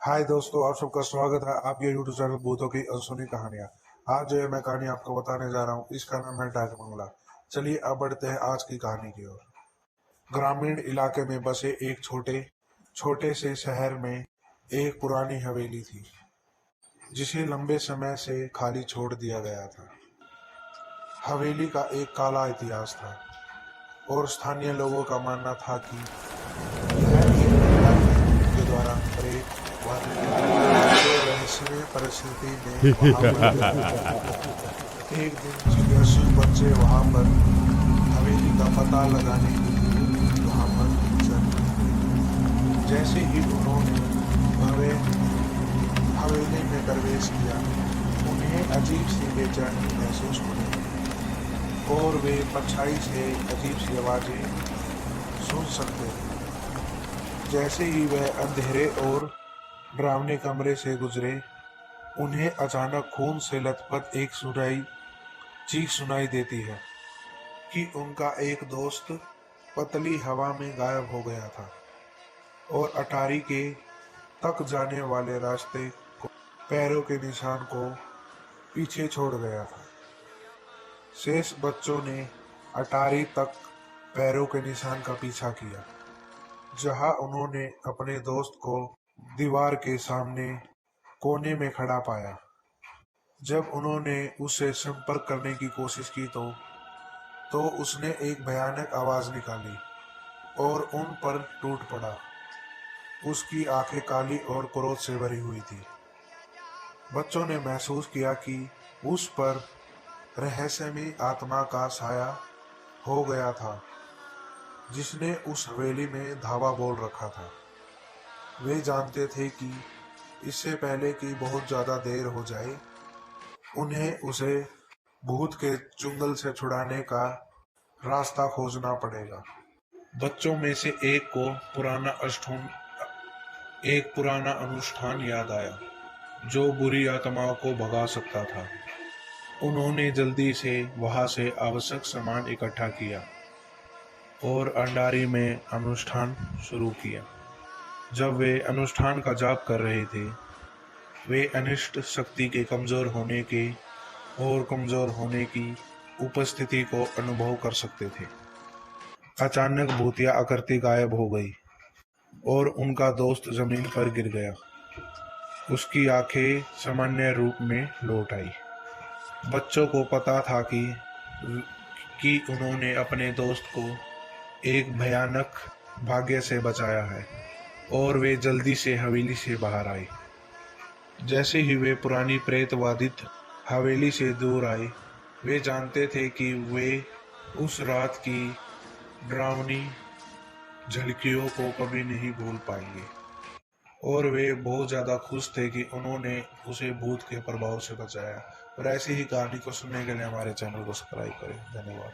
हाय दोस्तों, आप सबका स्वागत है आपके यूट्यूब चैनल भूतों की अनसुनी कहानियां। आज जो है मैं कहानी आपको बताने जा रहा हूँ, इसका नाम है डाक बंगला। चलिए अब बढ़ते हैं आज की कहानी की ओर। ग्रामीण इलाके में बसे एक छोटे छोटे से शहर में एक पुरानी हवेली थी, जिसे लंबे समय से खाली छोड़ दिया गया था। हवेली का एक काला इतिहास था और स्थानीय लोगों का मानना था कि यह एक महिला के द्वारा प्रेत वादी जो रहस्यमय परिस्थिति में वहां पर एक दिन जिज्ञासु बच्चे वहां पर हवेली का पता लगाने के लिए वहां पर चले। जैसे ही उन्होंने भव्य हवेली में प्रवेश किया, उन्हें अजीब सी बेचैनी महसूस होने लगी और वे परछाई से अजीब सी आवाजें सुन सकते थे। जैसे ही वह अंधेरे और डरावने कमरे से गुजरे, उन्हें अचानक खून से लथपथ एक चीख सुनाई देती है कि उनका एक दोस्त पतली हवा में गायब हो गया था और अटारी के तक जाने वाले रास्ते को पैरों के निशान को पीछे छोड़ गया था। शेष बच्चों ने अटारी तक पैरों के निशान का पीछा किया, जहां उन्होंने अपने दोस्त को दीवार के सामने कोने में खड़ा पाया। जब उन्होंने उससे संपर्क करने की कोशिश की तो उसने एक भयानक आवाज निकाली और उन पर टूट पड़ा। उसकी आंखें काली और क्रोध से भरी हुई थी। बच्चों ने महसूस किया कि उस पर रहस्यमय आत्मा का साया हो गया था, जिसने उस हवेली में धावा बोल रखा था। वे जानते थे कि इससे पहले कि बहुत ज्यादा देर हो जाए, उन्हें उसे भूत के चुंगल से छुड़ाने का रास्ता खोजना पड़ेगा। बच्चों में से एक पुराना अनुष्ठान याद आया, जो बुरी आत्माओं को भगा सकता था। उन्होंने जल्दी से वहां से आवश्यक सामान इकट्ठा किया और अंडारी में अनुष्ठान शुरू किया। जब वे अनुष्ठान का जाप कर रहे थे, वे अनिष्ट शक्ति के कमजोर होने की उपस्थिति को अनुभव कर सकते थे। अचानक भूतिया आकृति गायब हो गई और उनका दोस्त जमीन पर गिर गया। उसकी आंखें सामान्य रूप में लौट आई। बच्चों को पता था कि उन्होंने अपने दोस्त को एक भयानक भाग्य से बचाया है और वे जल्दी से हवेली से बाहर आए। जैसे ही वे पुरानी प्रेत बाधित हवेली से दूर आए, वे जानते थे कि वे उस रात की डरावनी झलकियों को कभी नहीं भूल पाएंगे और वे बहुत ज़्यादा खुश थे कि उन्होंने उसे भूत के प्रभाव से बचाया। और ऐसी ही कहानी को सुनने के लिए हमारे चैनल को सब्सक्राइब करें। धन्यवाद।